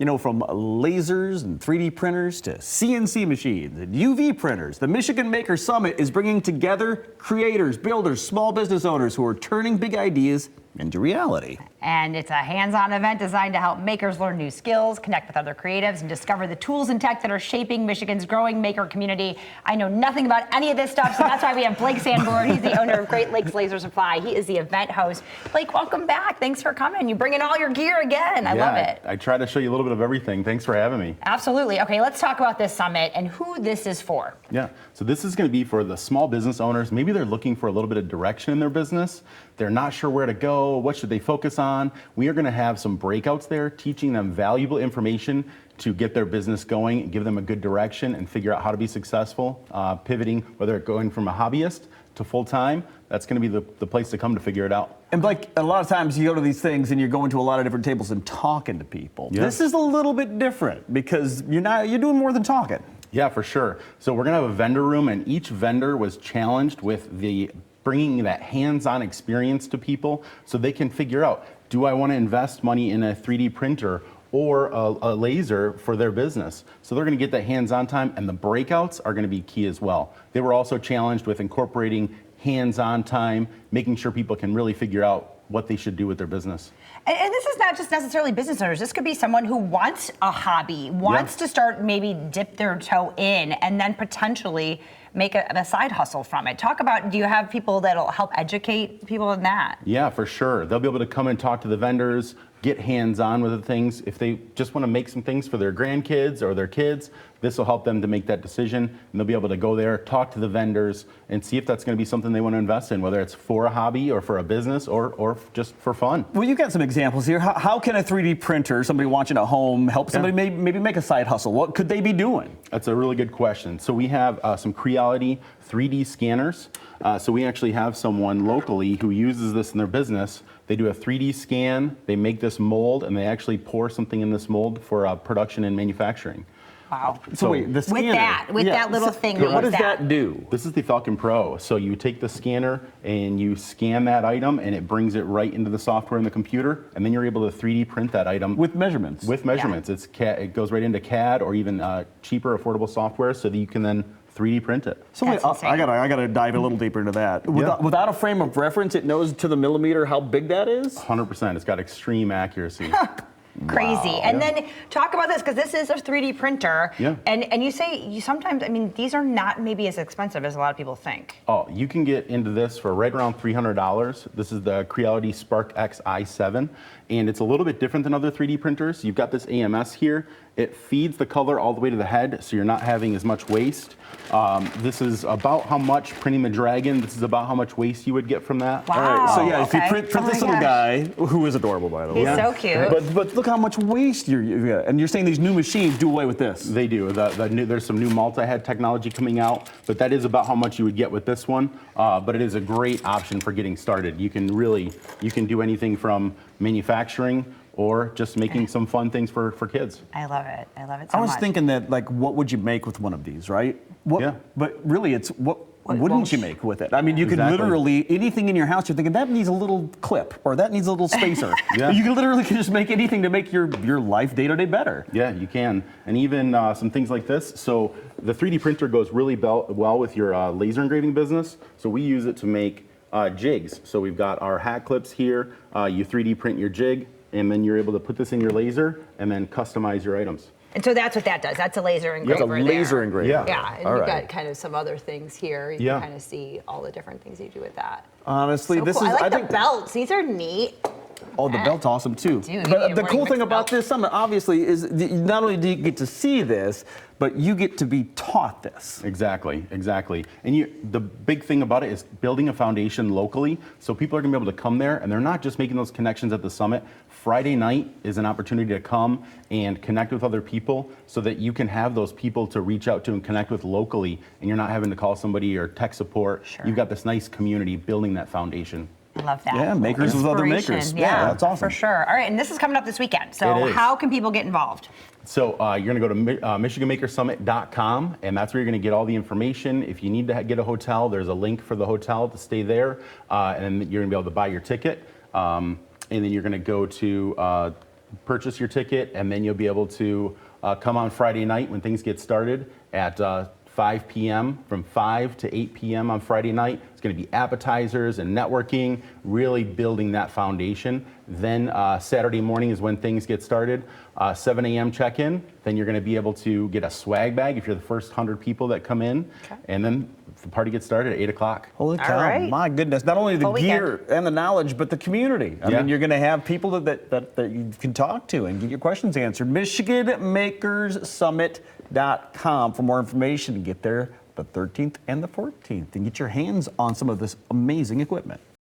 You know, from lasers and 3D printers to CNC machines and UV printers, the Michigan Maker Summit is bringing together creators, builders, small business owners who are turning big ideas into reality. And it's a hands-on event designed to help makers learn new skills, connect with other creatives, and discover the tools and tech that are shaping Michigan's growing maker community. I know nothing about any of this stuff, so that's why we have Blake Sanborn. He's the owner of Great Lakes Laser Supply. He is the event host. Blake, welcome back. Thanks for coming. You bring in all your gear again. I love it. I try to show you a little bit of everything. Thanks for having me. Absolutely. Okay, let's talk about this summit and who this is for. Yeah, so this is going to be for the small business owners. Maybe they're looking for a little bit of direction in their business. They're not sure where to go. What should they focus on? We are going to have some breakouts there, teaching them valuable information to get their business going, give them a good direction, and figure out how to be successful, pivoting, whether it's going from a hobbyist to full-time. That's going to be the place to come to figure it out. And Blake, a lot of times you go to these things and you're going to a lot of different tables and talking to people. Yeah. This is a little bit different because you're doing more than talking. Yeah, for sure. So we're going to have a vendor room, and each vendor was challenged with bringing that hands-on experience to people so they can figure out, do I want to invest money in a 3D printer or a laser for their business? So they're going to get that hands-on time, and the breakouts are going to be key as well. They were also challenged with incorporating hands-on time, making sure people can really figure out what they should do with their business. And this is not just necessarily business owners. This could be someone who wants a hobby, wants to start, maybe dip their toe in, and then potentially make a side hustle from it. Talk about, do you have people that'll help educate people in that? Yeah, for sure. They'll be able to come and talk to the vendors, get hands-on with the things. If they just want to make some things for their grandkids or their kids, this will help them to make that decision, and they'll be able to go there, talk to the vendors, and see if that's going to be something they want to invest in, whether it's for a hobby or for a business or just for fun. Well, you've got some examples here. How can a 3D printer, somebody watching at home, help somebody maybe make a side hustle? What could they be doing? That's a really good question. So we have some Creality 3D scanners. So we actually have someone locally who uses this in their business. They do a 3D scan, they make this mold, and they actually pour something in this mold for production and manufacturing. Wow. So wait, the scanner. With that little thing. What does that do? This is the Falcon Pro. So you take the scanner and you scan that item, and it brings it right into the software in the computer, and then you're able to 3D print that item. With measurements. With measurements. Yeah. It goes right into CAD or even cheaper, affordable software so that you can then 3D print it. So wait, I gotta dive a little deeper into that. Without a frame of reference, it knows to the millimeter how big that is? 100%. It's got extreme accuracy. Crazy. Wow. And then talk about this, because this is a 3D printer. Yeah. And you say you sometimes, I mean, these are not maybe as expensive as a lot of people think. Oh, you can get into this for right around $300. This is the Creality Spark X i7, and it's a little bit different than other 3D printers. You've got this AMS here. It feeds the color all the way to the head, so you're not having as much waste. This is about how much, printing the Dragon, this is about how much waste you would get from that. Wow. All right, so yeah, okay. if you print this little guy, who is adorable, by the way. He's so cute. But look how much waste you've got. And you're saying these new machines do away with this? They do. There's some new multi-head technology coming out, but that is about how much you would get with this one. But it is a great option for getting started. You can do anything from manufacturing or just making some fun things for kids. I love it. I love it so I was much. thinking that, like, what would you make with one of these, right? Yeah. But really, it's what wouldn't you make with it? I mean, you could Exactly. literally, anything in your house, you're thinking, that needs a little clip, or that needs a little spacer. Yeah. You can literally just make anything to make your life day-to-day better. Yeah, you can. And even some things like this. So the 3D printer goes really well with your laser engraving business. So we use it to make jigs. So we've got our hat clips here. You 3D print your jig, and then you're able to put this in your laser and then customize your items. And so that's what that does. That's a laser engraver. It's a laser engraver. Yeah. Yeah, and All you've right. got kind of some other things here. You Yeah. can kind of see all the different things you do with that. Honestly, So this cool. is, I like think, the belts. These are neat. oh, the belt's awesome too. Dude, you But need the a cool morning thing mix about belt. this summit, obviously, is not only do you get to see this, but you get to be taught this. Exactly. And the big thing about it is building a foundation locally, so people are gonna be able to come there, and they're not just making those connections at the summit. Friday night is an opportunity to come and connect with other people so that you can have those people to reach out to and connect with locally, and you're not having to call somebody or tech support. Sure. You've got this nice community building that foundation. I love that. Yeah, makers with other makers. Inspiration. Yeah, that's awesome. For sure. All right, and this is coming up this weekend. So It is. how can people get involved? So you're going to go to MichiganMakerSummit.com, and that's where you're going to get all the information. If you need to get a hotel, there's a link for the hotel to stay there, and you're going to be able to buy your ticket. And then you're going to go to purchase your ticket, and then you'll be able to come on Friday night when things get started at 5 p.m. From 5 to 8 p.m. on Friday night. It's going to be appetizers and networking, really building that foundation. Then Saturday morning is when things get started. 7 a.m. check-in. Then you're going to be able to get a swag bag if you're the first 100 people that come in. Okay. And then the party gets started at 8 o'clock. Holy All cow, right. my goodness. Not only the Full weekend. gear and the knowledge, but the community. I Yeah. mean, you're going to have people that you can talk to and get your questions answered. MichiganMakersSummit.com for more information and get there the 13th and the 14th and get your hands on some of this amazing equipment.